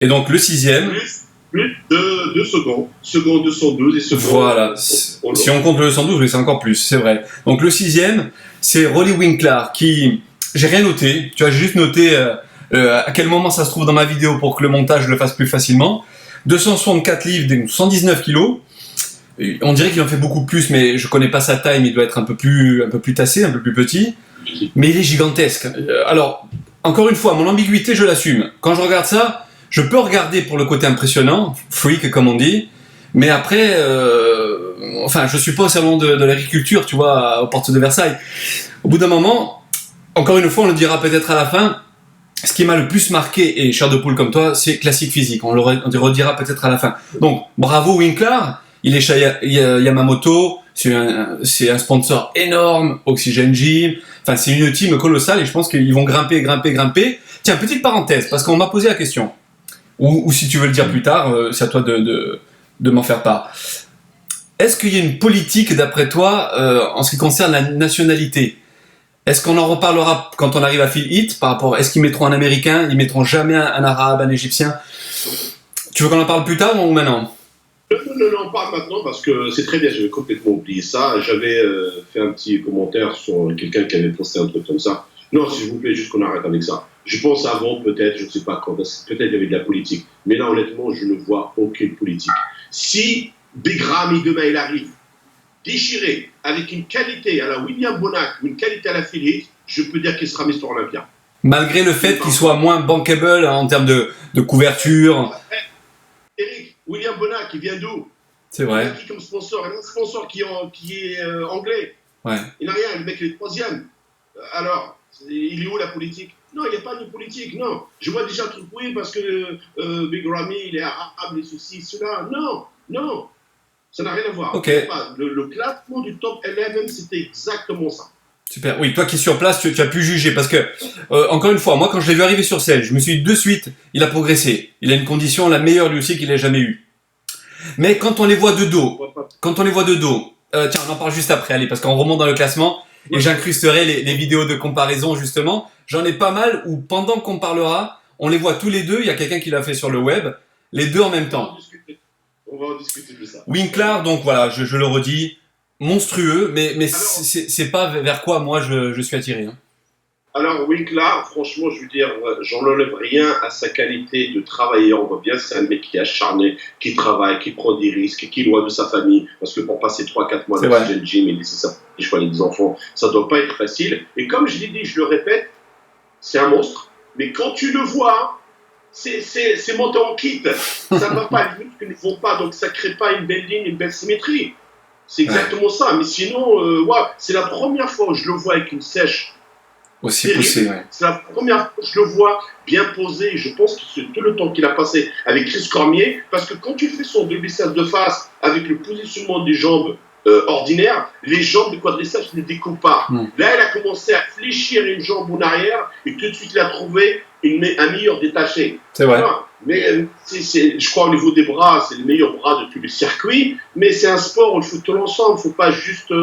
Et donc le sixième... Plus de 2 secondes. Seconde 212 et seconde... Voilà. Si on compte le 212, oui, c'est encore plus, c'est vrai. Donc le sixième, c'est Rolly Winkler qui... J'ai rien noté, tu vois, j'ai juste noté à quel moment ça se trouve dans ma vidéo pour que le montage le fasse plus facilement. 264 livres, 119 kilos. On dirait qu'il en fait beaucoup plus, mais je connais pas sa taille, mais il doit être un peu plus tassé, un peu plus petit. Mais il est gigantesque. Alors, encore une fois, mon ambiguïté, je l'assume. Quand je regarde ça, je peux regarder pour le côté impressionnant, freak comme on dit, mais après, enfin, je suis pas au salon de l'agriculture, tu vois, aux portes de Versailles. Au bout d'un moment, encore une fois, on le dira peut-être à la fin, ce qui m'a le plus marqué, et chair de poule comme toi, c'est classique physique. On le redira peut-être à la fin. Donc, bravo Winkler, il est chez Yamamoto, c'est un sponsor énorme, Oxygen Gym, enfin c'est une team colossale et je pense qu'ils vont grimper. Tiens, petite parenthèse, parce qu'on m'a posé la question, ou si tu veux le dire plus tard, c'est à toi de m'en faire part. Est-ce qu'il y a une politique, d'après toi, en ce qui concerne la nationalité ? Est-ce qu'on en reparlera quand on arrive à Phil Heath par rapport, est-ce qu'ils mettront un Américain, ils mettront jamais un Arabe, un Égyptien ? Tu veux qu'on en parle plus tard ou maintenant ? Non, pas maintenant parce que c'est très bien, j'avais complètement oublié ça. J'avais fait un petit commentaire sur quelqu'un qui avait posté un truc comme ça. Non, s'il vous plaît, juste qu'on arrête avec ça. Je pense avant, peut-être, je ne sais pas quand, peut-être il y avait de la politique. Mais là, honnêtement, je ne vois aucune politique. Si Big Ramy, demain, il arrive, déchiré, avec une qualité à la William Bonac ou une qualité à la Phil Heath, je peux dire qu'il sera Mr. Olympia. Malgré le fait qu'il soit moins bankable en termes de couverture. Eric, William Bonac, il vient d'où ? C'est vrai. Il a qui comme sponsor ? Il a un sponsor qui est anglais. Ouais. Il n'a rien, le mec il est 3e. Alors, il est où la politique ? Non, il n'y a pas de politique, non. Je vois déjà un truc, oui, parce que Big Ramy, il est arabe, les soucis, cela. Non. Ça n'a rien à voir. Ok. Le classement du top 11, c'était exactement ça. Super. Oui, toi qui es sur place, tu as pu juger parce que, encore une fois, moi quand je l'ai vu arriver sur scène, je me suis dit de suite, il a progressé. Il a une condition la meilleure lui aussi qu'il ait jamais eue. Mais quand on les voit de dos, tiens, on en parle juste après, allez, parce qu'on remonte dans le classement et j'incrusterai les vidéos de comparaison justement. J'en ai pas mal où pendant qu'on parlera, on les voit tous les deux. Il y a quelqu'un qui l'a fait sur le web, les deux en même temps. On va en discuter de ça. Winkler, donc voilà, je le redis, monstrueux, mais alors, c'est pas vers quoi moi je suis attiré. Hein. Alors Winkler, franchement, je veux dire, j'en enlève rien à sa qualité de travailleur. On voit bien, c'est un mec qui est acharné, qui travaille, qui prend des risques, qui est loin de sa famille, parce que pour passer 3-4 mois dans l'Oxygen Gym et laisser sa famille, des enfants, ça doit pas être facile. Et comme je l'ai dit, je le répète, c'est un monstre. Mais quand tu le vois, c'est monté en kit. Ça ne va pas, les muscles ne vont pas, donc ça crée pas une belle ligne, une belle symétrie. C'est exactement ça. Mais sinon, c'est la première fois où je le vois avec une sèche. Aussi poussé, ouais. C'est la première fois que je le vois bien posé. Je pense que c'est tout le temps qu'il a passé avec Chris Cormier, parce que quand tu fais son biceps de face avec le positionnement des jambes ordinaires, les jambes de quadriceps ne découpent pas. Là, elle a commencé à fléchir une jambe en arrière et tout de suite, il a trouvé un meilleur détaché. C'est vrai. Voilà. Mais je crois au niveau des bras, c'est le meilleur bras de tous les circuits. Mais c'est un sport où il faut tout l'ensemble. Il ne faut pas juste.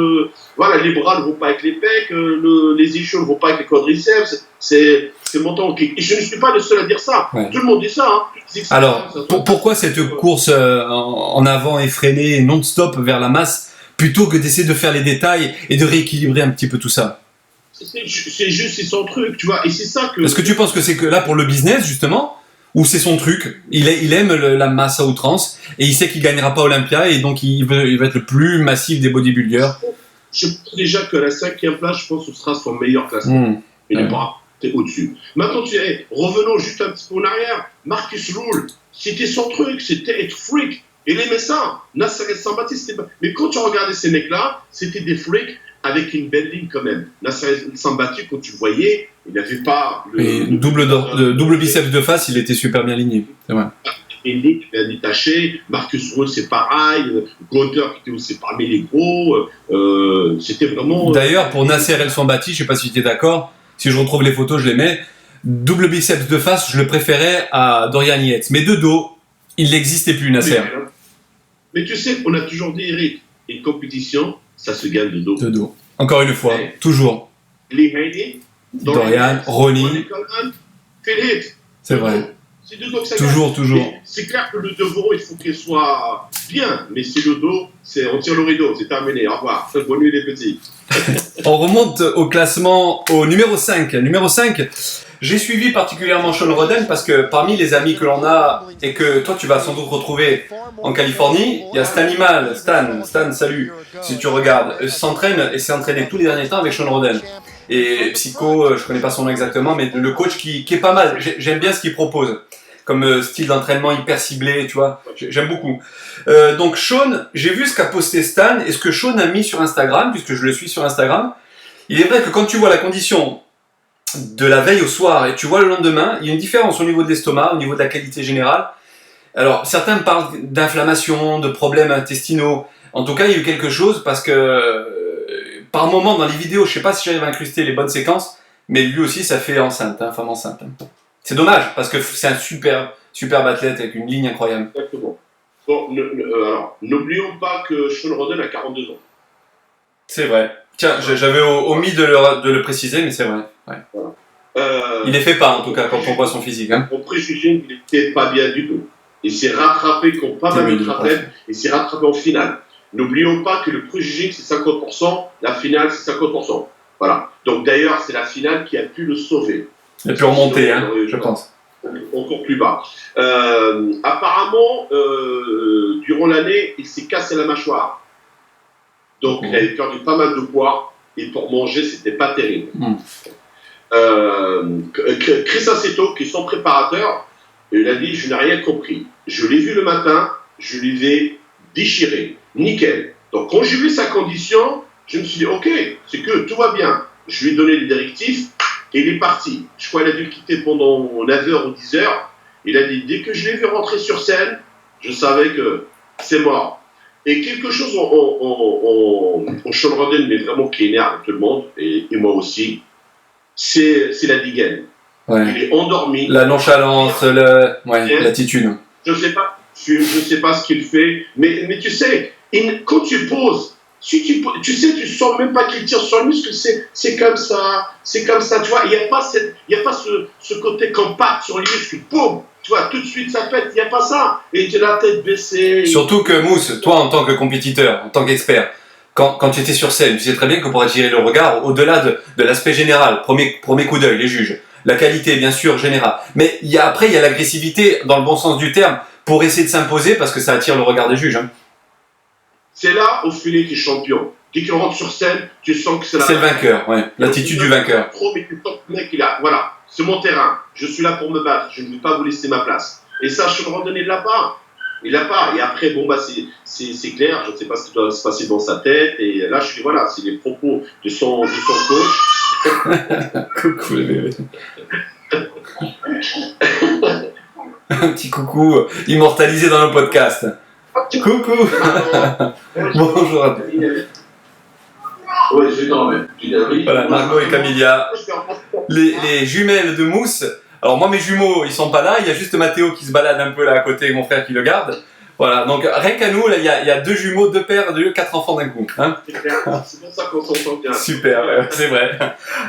Voilà, les bras ne vont pas avec les pecs, les ischios ne vont pas avec les quadriceps. C'est montant au kick. Et je ne suis pas le seul à dire ça. Ouais. Tout le monde dit ça. Hein. Alors, pourquoi cette course en avant effrénée, non-stop vers la masse, plutôt que d'essayer de faire les détails et de rééquilibrer un petit peu tout ça? C'est juste, c'est son truc, tu vois. Et c'est ça que. Est-ce que tu penses que c'est que là pour le business, justement? Ou c'est son truc, il aime la masse à outrance et il sait qu'il gagnera pas Olympia et donc il va être le plus massif des bodybuilders. Je pense déjà que la 5e place, je pense que ce sera son meilleur classement. Il n'est pas au-dessus. Maintenant, revenons juste un petit peu en arrière. Marcus Ruhl, c'était son truc, c'était être freak. Il aimait ça. Nasser El Sambati, c'était pas. Mais quand tu regardais ces mecs-là, c'était des freaks avec une belle ligne quand même. Nasser El Sambati, quand tu voyais, il n'avait pas le double biceps de face, il était super bien aligné. C'est vrai. Il est bien détaché. Marcus Ruhl, c'est pareil. Gunther, qui était aussi parmi les gros. C'était vraiment. D'ailleurs, pour Nasser El Sambati, je ne sais pas si tu es d'accord. Si je retrouve les photos, je les mets. Double biceps de face, je le préférais à Dorian Yates. Mais de dos, il n'existait plus, Nasser. Mais tu sais, on a toujours dit, Eric, une compétition, ça se gagne de dos. De dos. Encore une fois, toujours. Lee Haney, Dorian, Ronnie. Phil Heath. C'est vrai. C'est le dos que ça Toujours, toujours. Mais c'est clair que le devant, il faut qu'il soit bien. Mais si le dos, on tire le rideau, c'est terminé. Au revoir. Bonne nuit les petits. On remonte au classement au numéro 5. Numéro 5, j'ai suivi particulièrement Sean Roden parce que parmi les amis que l'on a et que toi tu vas sans doute retrouver en Californie, il y a Stanimal. Stan, salut, si tu regardes, s'entraîne et s'est entraîné tous les derniers temps avec Sean Roden. Et Psycho, je connais pas son nom exactement, mais le coach qui est pas mal. J'aime bien ce qu'il propose comme style d'entraînement hyper ciblé, tu vois. J'aime beaucoup. Donc Sean, j'ai vu ce qu'a posté Stan et ce que Sean a mis sur Instagram, puisque je le suis sur Instagram. Il est vrai que quand tu vois la condition de la veille au soir et tu vois le lendemain, il y a une différence au niveau de l'estomac, au niveau de la qualité générale. Alors certains parlent d'inflammation, de problèmes intestinaux. En tout cas, il y a eu quelque chose parce que par moment dans les vidéos, je sais pas si j'arrive à incruster les bonnes séquences, mais lui aussi ça fait enceinte, femme enceinte. C'est dommage parce que c'est un super athlète avec une ligne incroyable. Exactement. Bon, alors, n'oublions pas que Sean Roden a 42 ans. C'est vrai. Tiens, j'avais omis de le préciser, mais c'est vrai. Ouais. Voilà. Il les fait pas, en tout cas, quand on voit son physique. Hein. Au pré-judging, il n'était pas bien du tout. Il s'est rattrapé comme pas mal de trapèzes. Il s'est rattrapé en finale. N'oublions pas que le pré-judging, c'est 50%. La finale, c'est 50%. Voilà. Donc, d'ailleurs, c'est la finale qui a pu le sauver. Il a pu remonter, hein, je pense. Encore plus bas. Apparemment, durant l'année, il s'est cassé la mâchoire. Donc, il avait perdu pas mal de poids. Et pour manger, c'était pas terrible. Chris Aceto, qui est son préparateur, il a dit, je n'ai rien compris. Je l'ai vu le matin, je l'ai déchiré. Nickel. Donc, quand j'ai vu sa condition, je me suis dit, ok, c'est que tout va bien. Je lui ai donné les directives. Et il est parti. Je crois qu'il a dû le quitter pendant 9h ou 10h. Il a dit, dès que je l'ai vu rentrer sur scène, je savais que c'est mort. Et quelque chose en Sean Roden, mais vraiment qui énerve tout le monde, et moi aussi, c'est la dégaine. Ouais. Il est endormi. La nonchalance, l'attitude. Je sais pas ce qu'il fait, mais tu sais, quand tu poses, tu sais, tu sens même pas qu'il tire sur le muscle, c'est comme ça, tu vois, il n'y a pas ce côté compact sur le muscle, boum, tu vois, tout de suite ça pète, il n'y a pas ça, et tu as la tête baissée. Surtout que Mousse, toi en tant que compétiteur, en tant qu'expert, quand tu étais sur scène, tu sais très bien que pour attirer le regard, au-delà de l'aspect général, premier coup d'œil, les juges, la qualité bien sûr générale, mais après il y a l'agressivité dans le bon sens du terme, pour essayer de s'imposer parce que ça attire le regard des juges. Hein. C'est là, au filet, qu'il est champion. Dès qu'il rentre sur scène, tu sens que c'est le vainqueur, ouais. L'attitude du vainqueur. Mais tu sens que le mec, voilà, c'est mon terrain. Je suis là pour me battre. Je ne vais pas vous laisser ma place. Et ça, Sean Roden, il l'a pas. Il l'a pas. Et après, bon, bah, c'est clair. Je ne sais pas ce qui doit se passer dans sa tête. Et là, je dis, voilà, c'est les propos de son coach. Coucou, les bébés. Un petit coucou immortalisé dans le podcast. Coucou. Bonjour à tous. Voilà, Margot et Camilla. Les jumelles de Mousse. Alors moi, mes jumeaux, ils sont pas là. Il y a juste Mathéo qui se balade un peu là à côté, mon frère qui le garde. Voilà, donc rien qu'à nous, là, il y a 2 jumeaux, 2 pères, 4 enfants d'un coup. Hein, c'est pour ça qu'on s'entend bien. Super, c'est vrai.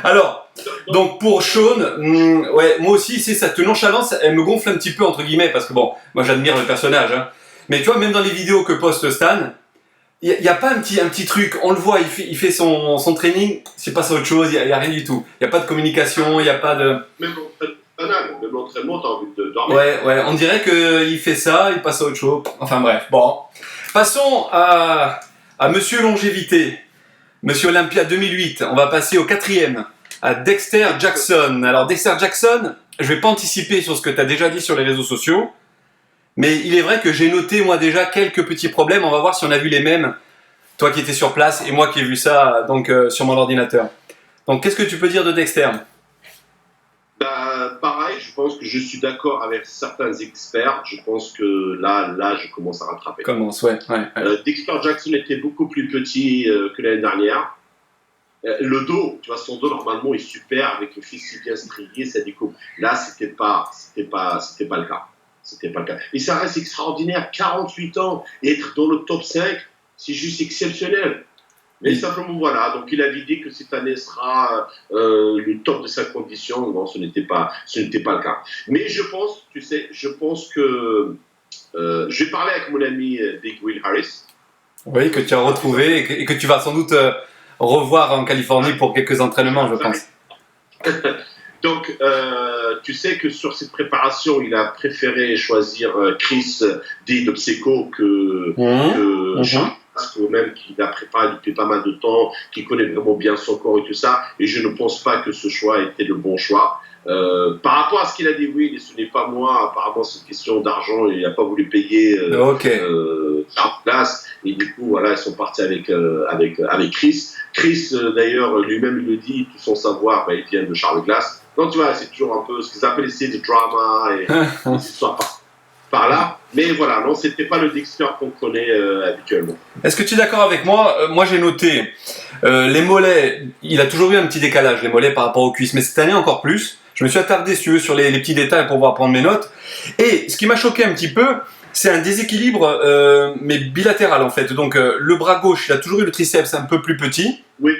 Alors, donc pour Sean, ouais, moi aussi, c'est cette nonchalance, elle me gonfle un petit peu, entre guillemets, parce que bon, moi j'admire le personnage. Hein. Mais tu vois, même dans les vidéos que poste Stan, il n'y a pas un petit truc, on le voit, il fait son training, c'est pas ça autre chose, il n'y a rien du tout. Il n'y a pas de communication, il n'y a pas de... Même l'entraînement, t'as envie de dormir. Ouais, on dirait qu'il fait ça, il passe à autre chose. Enfin bref, bon. Passons à Monsieur Longévité, Monsieur Olympia 2008. On va passer au 4e, à Dexter Jackson. Alors Dexter Jackson, je vais pas anticiper sur ce que tu as déjà dit sur les réseaux sociaux, mais il est vrai que j'ai noté moi déjà quelques petits problèmes. On va voir si on a vu les mêmes, toi qui étais sur place et moi qui ai vu ça donc sur mon ordinateur. Donc qu'est-ce que tu peux dire de Dexter ? Pareil, je pense que je suis d'accord avec certains experts. Je pense que là, je commence à rattraper. Ouais. Dexter Jackson était beaucoup plus petit que l'année dernière. Le dos, tu vois, son dos normalement est super avec le fessier bien strié, ça découpe. Là, c'était pas le cas. C'était pas le cas. Et ça reste extraordinaire. 48 ans et être dans le top 5, c'est juste exceptionnel. Mais simplement, voilà. Donc, il avait dit que cette année sera le top de sa condition. Non, ce n'était pas le cas. Mais je pense, tu sais, que j'ai parlé avec mon ami Big Will Harris. Oui, que tu as retrouvé et que tu vas sans doute revoir en Californie pour quelques entraînements, je pense. Donc, tu sais que sur cette préparation, il a préféré choisir Chris D'Obseco que Charles, même qu'il a préparé depuis pas mal de temps, qui connaît vraiment bien son corps et tout ça. Et je ne pense pas que ce choix était le bon choix. Par rapport à ce qu'il a dit, oui, ce n'est pas moi. Apparemment, c'est une question d'argent. Il n'a pas voulu payer la place. Et du coup, voilà, ils sont partis avec Chris. Chris, d'ailleurs, lui-même, il le dit, tout son savoir, il vient de Charles Glass. Donc, tu vois, c'est toujours un peu ce qu'ils appellent ici du drama et des histoires par là. Mais voilà, non, c'était pas le Dexter qu'on connaît habituellement. Est-ce que tu es d'accord avec moi? Moi, j'ai noté les mollets. Il a toujours eu un petit décalage, les mollets, par rapport aux cuisses. Mais cette année, encore plus. Je me suis attardé sur les petits détails pour pouvoir prendre mes notes. Et ce qui m'a choqué un petit peu, c'est un déséquilibre, mais bilatéral en fait. Donc, le bras gauche, il a toujours eu le triceps un peu plus petit. Oui.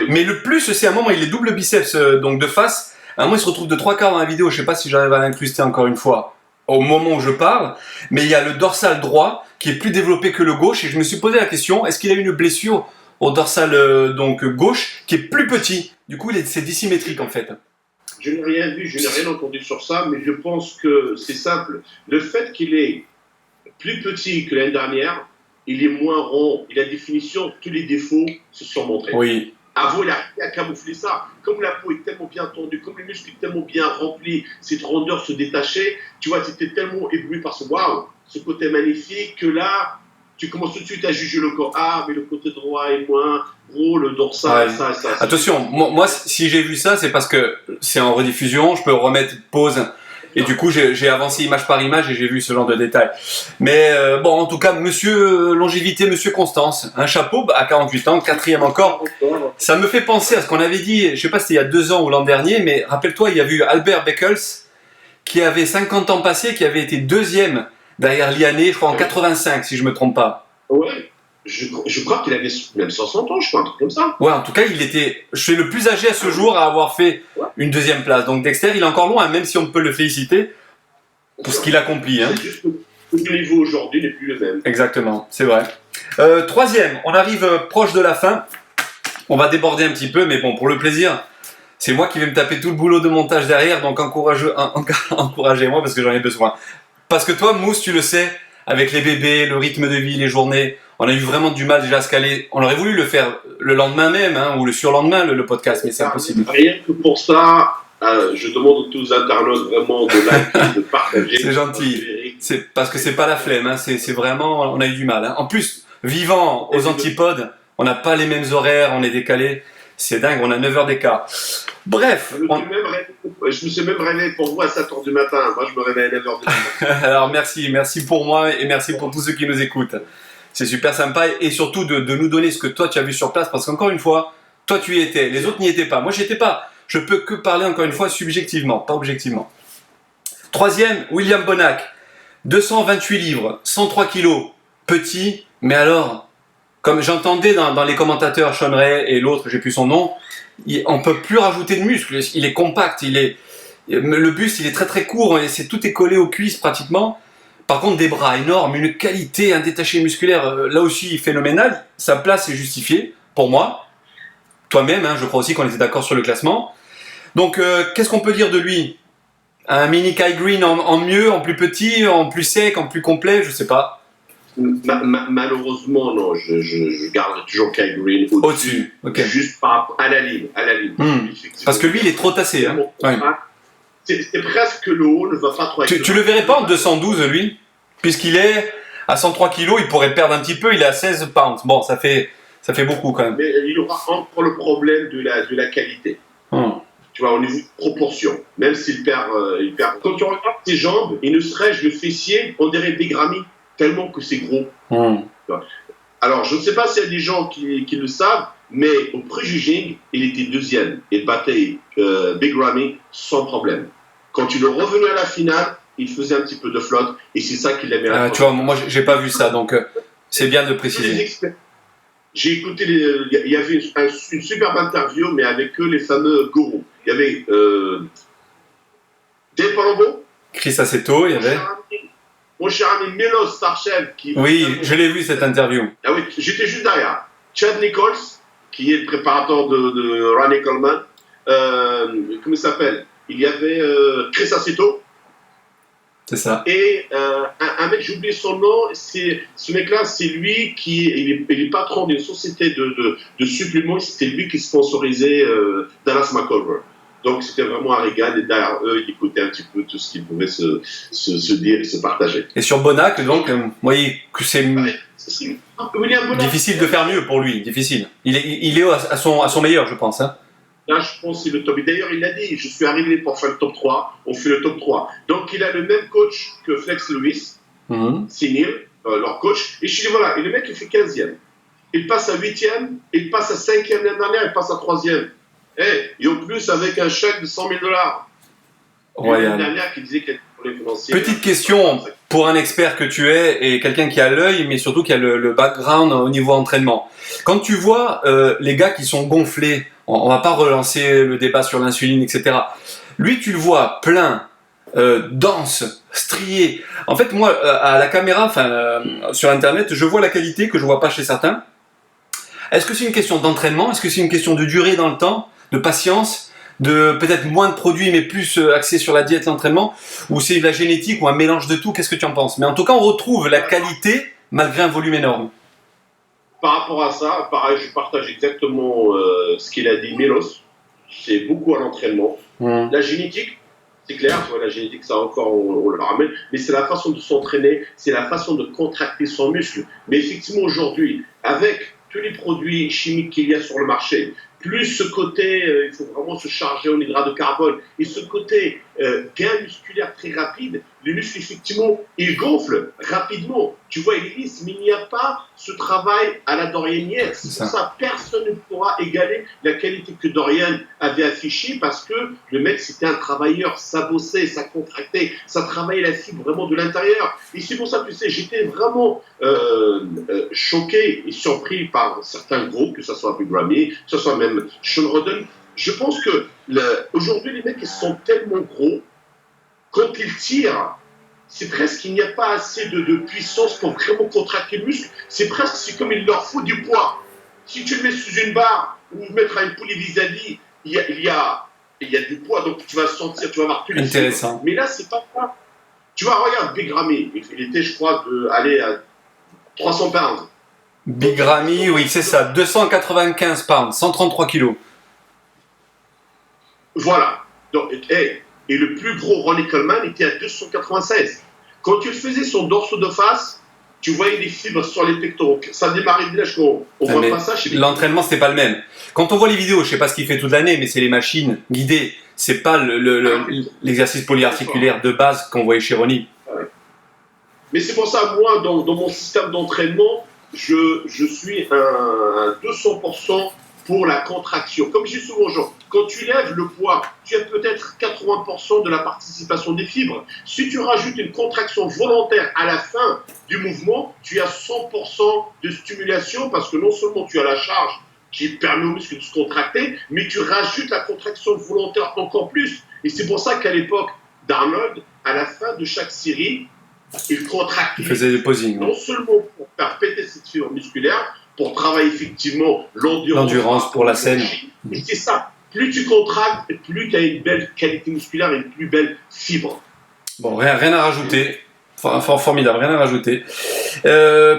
Mais le plus, c'est à un moment, il est double biceps, donc de face. À un moment, il se retrouve de 3/4 dans la vidéo. Je ne sais pas si j'arrive à l'incruster encore une fois au moment où je parle. Mais il y a le dorsal droit qui est plus développé que le gauche. Et je me suis posé la question, est-ce qu'il a eu une blessure au dorsal gauche qui est plus petit? Du coup, c'est dissymétrique en fait. Je n'ai rien vu, je n'ai rien entendu sur ça, mais je pense que c'est simple. Le fait qu'il est plus petit que l'année dernière, il est moins rond, il a définition, tous les défauts se sont montrés. Oui. Avant, il a réussi à camoufler ça. Comme la peau est tellement bien tendue, comme les muscles sont tellement bien remplis, cette rondeur se détachait, tu vois, tu étais tellement ébloui par ce côté magnifique que là, tu commences tout de suite à juger le corps. Ah, mais le côté droit est moins gros, le dorsal, ça. Attention, moi, si j'ai vu ça, c'est parce que c'est en rediffusion, je peux remettre pause. Et du coup, j'ai avancé image par image et j'ai vu ce genre de détails. Mais bon, en tout cas, monsieur longévité, monsieur Constance, un chapeau à 48 ans, 4e encore. Ça me fait penser à ce qu'on avait dit, je ne sais pas si c'était il y a 2 ans ou l'an dernier, mais rappelle-toi, il y a eu Albert Beckles qui avait 50 ans passés, qui avait été 2e derrière Liané, je crois en 85, si je ne me trompe pas. Ouais. Je crois qu'il avait même 60 ans, je crois, un truc comme ça. Ouais, en tout cas, je suis le plus âgé à ce jour à avoir fait une 2e place. Donc Dexter, il est encore loin, même si on peut le féliciter pour ce qu'il accomplit. C'est juste que le niveau aujourd'hui n'est plus le même. Exactement, c'est vrai. 3e, on arrive proche de la fin. On va déborder un petit peu, mais bon, pour le plaisir, c'est moi qui vais me taper tout le boulot de montage derrière, donc encouragez-moi parce que j'en ai besoin. Parce que toi, Mousse, tu le sais, avec les bébés, le rythme de vie, les journées, on a eu vraiment du mal déjà à se caler. On aurait voulu le faire le lendemain même, ou le surlendemain, le podcast, mais c'est impossible. Rien que pour ça, je demande à tous les internautes vraiment de liker, de partager. C'est gentil. C'est parce que c'est pas la flemme, c'est vraiment, on a eu du mal. En plus, vivant aux antipodes, on n'a pas les mêmes horaires, on est décalé. C'est dingue, on a 9 heures d'écart. Bref. Je me suis même réveillé pour vous à 7h du matin. Moi, je me réveille à 9h du matin. Alors, merci pour moi et merci pour tous ceux qui nous écoutent. C'est super sympa et surtout de nous donner ce que toi tu as vu sur place parce qu'encore une fois, toi tu y étais, les autres n'y étaient pas. Moi j'y étais pas. Je peux que parler encore une fois subjectivement, pas objectivement. 3e, William Bonac, 228 livres, 103 kilos, petit, mais alors, comme j'entendais dans les commentateurs, Sean Ray et l'autre, j'ai plus son nom, on peut plus rajouter de muscles. Il est compact, le buste il est très très court, tout est collé aux cuisses pratiquement. Par contre, des bras énormes, une qualité, un détaché musculaire, là aussi phénoménal. Sa place est justifiée, pour moi. Toi-même, je crois aussi qu'on était d'accord sur le classement. Donc, qu'est-ce qu'on peut dire de lui? Un mini Kai Green en mieux, en plus petit, en plus sec, en plus complet, je sais pas. Malheureusement, non. Je garde toujours Kai Green au-dessus. Okay. Juste à la ligne. Parce que lui, il est trop tassé. Ouais. C'est presque le haut ne va pas trop. Tu le verrais pas en 212 lui, puisqu'il est à 103 kg, il pourrait perdre un petit peu. Il est à 16 pounds. Bon, ça fait beaucoup quand même. Mais il aura encore le problème de la qualité. Tu vois, au niveau de proportion. Même s'il perd, Quand tu regardes ses jambes, et ne serait-ce le fessier, on dirait Big Ramy, tellement que c'est gros. Alors, je ne sais pas s'il y a des gens qui le savent, mais au pré-juging, il était 2e. Il battait Big Ramy sans problème. Quand il est revenu à la finale, il faisait un petit peu de flotte, et c'est ça qu'il avait. Tu vois, moi, j'ai pas vu ça, donc c'est bien de préciser. J'ai écouté, il y avait une superbe interview, mais avec eux, les fameux gourous. Il y avait Dave Palumbo, Chris Aceto, il y avait. Mon cher ami Milos Sarchev. Oui, je l'ai vu cette interview. Ah oui, j'étais juste derrière. Chad Nichols, qui est le préparateur de Ronnie Coleman. Comment il s'appelle? Il y avait Chris Aceto. C'est ça. Et un mec, j'ai oublié son nom, ce mec-là, c'est lui qui il est patron d'une société de suppléments, c'était lui qui sponsorisait Dallas McCullough. Donc c'était vraiment un régal, et derrière eux, ils écoutaient un petit peu tout ce qu'ils pouvaient se dire et se partager. Et sur Bonac, donc, vous voyez que c'est difficile de faire mieux pour lui, difficile. Il est à son meilleur, je pense. Hein. Là, je pense que c'est le top. Et d'ailleurs, il l'a dit, je suis arrivé pour faire le top 3, on fait le top 3. Donc, il a le même coach que Flex Lewis, c'est Neil, leur coach. Et je dis, voilà, et le mec, il fait 15e. Il passe à 8e, il passe à 5e l'année dernière, il passe à 3e. Et en plus, avec un chèque de $100 000. L'année dernière, qui disait qu'il était pour les financiers. Petite question pour un expert que tu es et quelqu'un qui a l'œil, mais surtout qui a le background au niveau entraînement. Quand tu vois les gars qui sont gonflés, on va pas relancer le débat sur l'insuline, etc. Lui, tu le vois plein, dense, strié. En fait, moi, à la caméra, sur Internet, je vois la qualité que je vois pas chez certains. Est-ce que c'est une question d'entraînement? Est-ce que c'est une question de durée dans le temps, de patience, de peut-être moins de produits mais plus axé sur la diète, l'entraînement, ou c'est de la génétique ou un mélange de tout? Qu'est-ce que tu en penses? Mais en tout cas, on retrouve la qualité malgré un volume énorme. Par rapport à ça, pareil, je partage exactement ce qu'il a dit Milos. C'est beaucoup à l'entraînement. La génétique, c'est clair, tu vois, la génétique, ça encore, on le ramène, mais c'est la façon de s'entraîner, c'est la façon de contracter son muscle. Mais effectivement, aujourd'hui, avec tous les produits chimiques qu'il y a sur le marché, plus ce côté, il faut vraiment se charger en hydrate de carbone, et ce côté gain musculaire très rapide, les muscles, effectivement, ils gonflent rapidement. Tu vois, ils lisent, mais il n'y a pas ce travail à la Dorian Yates. C'est pour ça personne ne pourra égaler la qualité que Dorian avait affichée, parce que le mec, c'était un travailleur, ça bossait, ça contractait, ça travaillait la fibre vraiment de l'intérieur. Et c'est pour ça que, tu sais, j'étais vraiment choqué et surpris par certains groupes, que ce soit Big Ramy, que ce soit même Sean Roden. Je pense que aujourd'hui, les mecs, ils sont tellement gros, quand ils tirent, c'est presque qu'il n'y a pas assez de puissance pour vraiment contracter le muscle. C'est comme il leur faut du poids. Si tu le mets sous une barre ou mettre à une poulie vis-à-vis, il y a du poids, donc tu vas sentir, tu vas avoir plus de intéressant. Mais là, c'est pas ça. Tu vois, regarde Big Ramy, il était, je crois, aller à 300 pounds. Big Ramy, oui, c'est ça, 295 pounds, 133 kilos. Voilà. Donc, et le plus gros Ronnie Coleman était à 296. Quand tu faisais son dorsaux de face, tu voyais des fibres sur les pectoraux. Ça démarrait déjà, on voit pas ça chez les... L'entraînement, c'était pas le même. Quand on voit les vidéos, je sais pas ce qu'il fait toute l'année, mais c'est les machines guidées. C'est pas l'exercice polyarticulaire de base qu'on voyait chez Ronnie. Ouais. Mais c'est pour ça, moi, dans mon système d'entraînement, je suis un 200% pour la contraction. Comme je dis souvent aux gens, quand tu lèves le poids, tu as peut-être 80% de la participation des fibres. Si tu rajoutes une contraction volontaire à la fin du mouvement, tu as 100% de stimulation, parce que non seulement tu as la charge qui permet aux muscles de se contracter, mais tu rajoutes la contraction volontaire encore plus. Et c'est pour ça qu'à l'époque d'Arnold, à la fin de chaque série, il contractait. Il faisait des posings. Non seulement pour faire péter cette fibre musculaire, pour travailler effectivement l'endurance pour la scène. Et c'est ça. Plus tu contractes, plus tu as une belle qualité musculaire et une plus belle fibre. Bon, rien à rajouter. Formidable, rien à rajouter.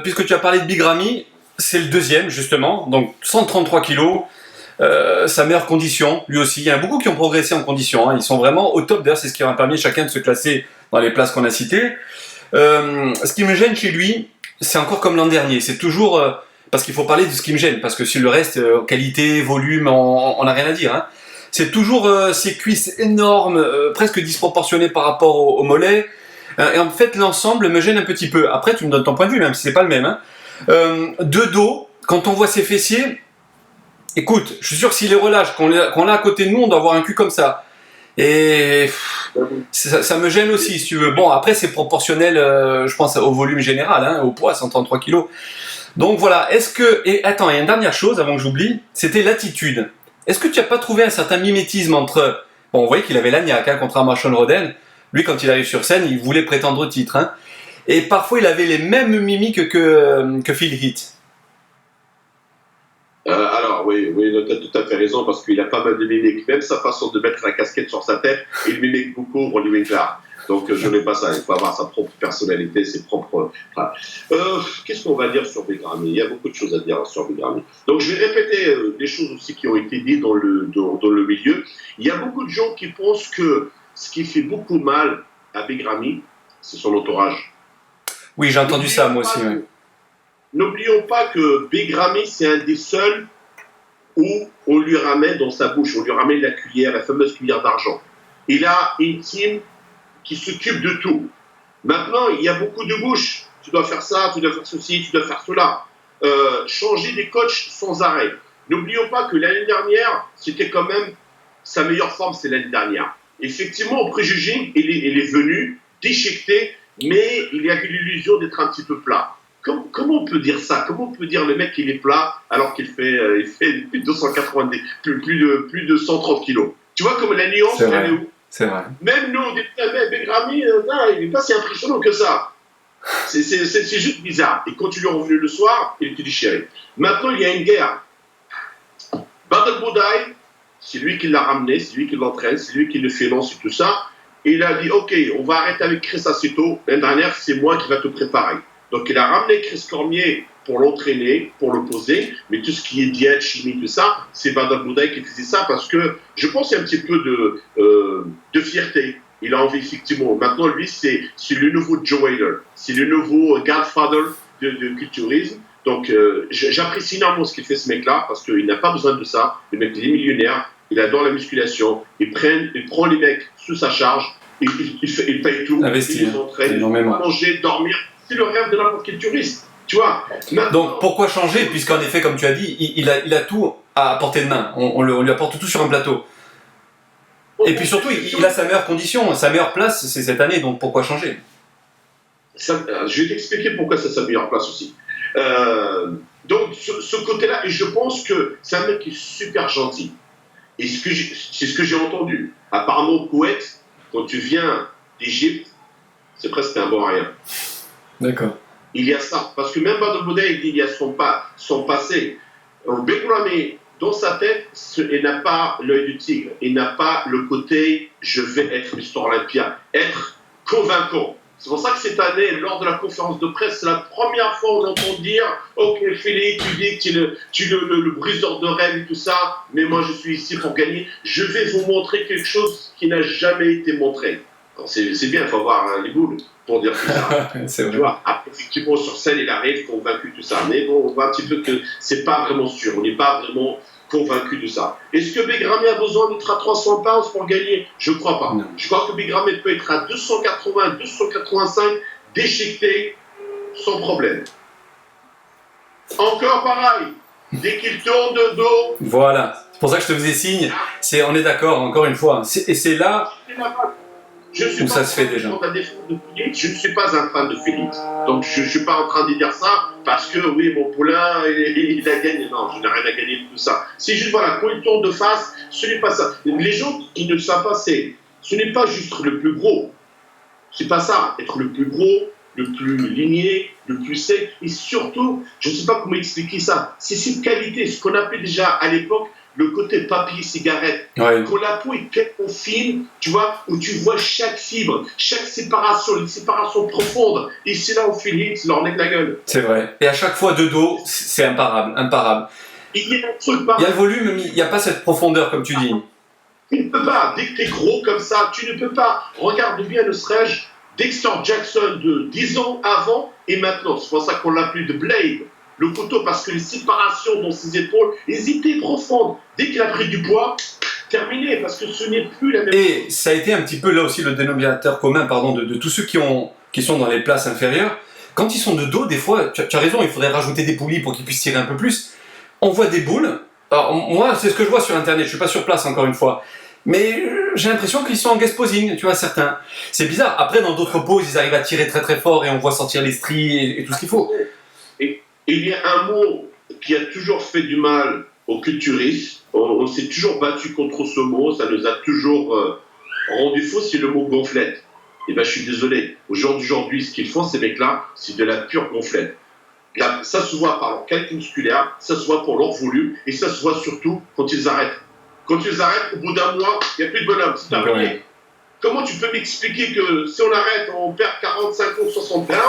Puisque tu as parlé de Big Ramy, c'est le deuxième justement, donc 133 kilos. Sa meilleure condition, lui aussi. Il y en a beaucoup qui ont progressé en condition. Hein. Ils sont vraiment au top. D'ailleurs, c'est ce qui a permis à chacun de se classer dans les places qu'on a citées. Ce qui me gêne chez lui, c'est encore comme l'an dernier. C'est toujours... parce qu'il faut parler de ce qui me gêne, parce que sur le reste, qualité, volume, on n'a rien à dire. Hein. C'est toujours ces cuisses énormes, presque disproportionnées par rapport au mollet. Et en fait, l'ensemble me gêne un petit peu. Après, tu me donnes ton point de vue, même si c'est pas le même. Hein. De dos, quand on voit ses fessiers, écoute, je suis sûr que s'il les relâche, qu'on l'a à côté de nous, on doit avoir un cul comme ça. Et ça me gêne aussi, si tu veux. Bon, après, c'est proportionnel, je pense, au volume général, hein, au poids, 133 kilos. Donc voilà, et attends, il y a une dernière chose avant que j'oublie, c'était l'attitude. Est-ce que tu n'as pas trouvé un certain mimétisme entre... Bon, on voyait qu'il avait l'agnac, hein, contrairement à Sean Roden. Lui, quand il arrive sur scène, il voulait prétendre au titre. Hein. Et parfois, il avait les mêmes mimiques que Phil Heath. Alors, oui, tu as tout à fait raison, parce qu'il a pas mal de mimiques. Même sa façon de mettre la casquette sur sa tête, il mimique beaucoup Rolly Winkler. Donc, je n'ai pas ça. Il faut avoir sa propre personnalité, ses propres... Enfin, qu'est-ce qu'on va dire sur Begrammy? Il y a beaucoup de choses à dire sur Begrammy. Donc, je vais répéter des choses aussi qui ont été dites dans le milieu. Il y a beaucoup de gens qui pensent que ce qui fait beaucoup mal à Begrammy, c'est son entourage. Oui, j'ai entendu ça, moi aussi. Ouais. N'oublions pas que Begrammy, c'est un des seuls où on lui ramène dans sa bouche, on lui ramène la cuillère, la fameuse cuillère d'argent. Il a une team qui s'occupe de tout. Maintenant, il y a beaucoup de bouches. Tu dois faire ça, tu dois faire ceci, tu dois faire cela. Changer des coachs sans arrêt. N'oublions pas que l'année dernière, c'était quand même sa meilleure forme, c'est l'année dernière. Effectivement, au préjugé, il est venu déchiqueté, mais il y avait l'illusion d'être un petit peu plat. Comment on peut dire ça? Comment on peut dire le mec qu'il est plat alors qu'il fait, il fait plus de 290, plus de 130 kilos? Tu vois comme la nuance, elle est où? C'est vrai. Même nous, on dit, Begrammy, il n'est pas si impressionnant que ça. C'est juste bizarre. Et quand tu lui es revenu le soir, il était déchiré. Maintenant, il y a une guerre. Badal Boudai, c'est lui qui l'a ramené, c'est lui qui l'entraîne, c'est lui qui le finance et tout ça. Et il a dit, OK, on va arrêter avec Chris Aceto. L'année dernière, c'est moi qui va te préparer. Donc, il a ramené Chris Cormier pour l'entraîner, pour le poser. Mais tout ce qui est diète, chimie, tout ça, c'est Badal Boudai qui faisait ça parce que je pense qu'il y a un petit peu de fierté. Il a envie, effectivement. Maintenant, lui, c'est le nouveau Joe Weiler. C'est le nouveau Godfather de culturisme. Donc, j'apprécie énormément ce qu'il fait, ce mec-là, parce qu'il n'a pas besoin de ça. Le mec, il est millionnaire, il adore la musculation, il prend les mecs sous sa charge, il paye tout, investir, il les entraîne, manger, dormir. C'est le rêve de n'importe quel touriste. Tu vois. Maintenant, donc, pourquoi changer, puisqu'en effet, comme tu as dit, il a tout à portée de main. On lui apporte tout sur un plateau. Et puis surtout, il a sa meilleure condition, sa meilleure place, c'est cette année, donc pourquoi changer? Je vais t'expliquer pourquoi c'est sa meilleure place aussi. Donc, ce côté-là, et je pense que c'est un mec qui est super gentil. Et c'est ce que j'ai entendu. Apparemment, au Koweït, quand tu viens d'Égypte, c'est presque un bon à rien. D'accord. Il y a ça. Parce que même Badal Boudai, il dit il y a son passé. Begrammy, dans sa tête, il n'a pas l'œil du tigre. Il n'a pas le côté je vais être Mr. Olympia. Être convaincant. C'est pour ça que cette année, lors de la conférence de presse, c'est la première fois où on entend dire OK, Philippe, tu dis que tu es le briseur de rêve et tout ça, mais moi je suis ici pour gagner. Je vais vous montrer quelque chose qui n'a jamais été montré. C'est bien, il faut avoir les boules pour dire tout ça. C'est vrai. Tu vois, après, effectivement, sur scène, il arrive convaincu de tout ça. Mais bon, on voit un petit peu que c'est pas vraiment sûr. On n'est pas vraiment convaincu de ça. Est-ce que Begrammy a besoin d'être à 300 pounds pour gagner? Je ne crois pas. Non. Je crois que Begrammy peut être à 280, 285, déchiqueté, sans problème. Encore pareil. Dès qu'il tourne de dos... Voilà. C'est pour ça que je te faisais signe. On est d'accord, encore une fois. Et c'est là... Où ça se fait déjà. Je ne suis pas un fan de Félix. Donc je ne suis pas en train de dire ça parce que oui, mon poulain, il a gagné. Non, je n'ai rien à gagner de tout ça. C'est juste, voilà, quand il tourne de face, ce n'est pas ça. Les gens qui ne le savent pas, ce n'est pas juste le plus gros. C'est pas ça. Être le plus gros, le plus ligné, le plus sec. Et surtout, je ne sais pas comment expliquer ça. C'est cette qualité, ce qu'on appelait déjà à l'époque le côté papier cigarette. Ouais. Quand la peau est tellement fine, tu vois, où tu vois chaque fibre, chaque séparation, les séparations profondes. Et c'est là où Philippe, il leur nez de la gueule. C'est vrai. Et à chaque fois de dos, c'est imparable. Il y a un truc pas. Il y a le volume, mais il n'y a pas cette profondeur, comme tu dis. Tu ne peux pas. Dès que tu es gros comme ça, tu ne peux pas. Regarde bien le serais-je Dexter Jackson de 10 ans avant et maintenant. C'est pour ça qu'on l'appelle de Blade. Le couteau, parce que les séparations dans ses épaules, elles étaient profondes. Dès qu'il a pris du poids, terminé, parce que ce n'est plus la même chose. Et ça a été un petit peu là aussi le dénominateur commun de tous ceux qui sont dans les places inférieures. Quand ils sont de dos, des fois, tu as raison, il faudrait rajouter des poulies pour qu'ils puissent tirer un peu plus. On voit des boules. Alors moi, c'est ce que je vois sur Internet, je suis pas sur place encore une fois. Mais j'ai l'impression qu'ils sont en guest posing, tu vois, certains. C'est bizarre. Après, dans d'autres poses, ils arrivent à tirer très très fort et on voit sortir les stries et tout ce qu'il faut. Il y a un mot qui a toujours fait du mal aux culturistes. On s'est toujours battu contre ce mot. Ça nous a toujours rendu faux. C'est le mot gonflette. Eh ben, je suis désolé. Aujourd'hui, ce qu'ils font, ces mecs-là, c'est de la pure gonflette. Là, ça se voit par leur qualité musculaire, ça se voit pour leur volume, et ça se voit surtout quand ils arrêtent. Quand ils arrêtent, au bout d'un mois, il n'y a plus de bonhomme. C'est terminé. Ouais. Comment tu peux m'expliquer que si on arrête, on perd 40, 50, 60 pounds,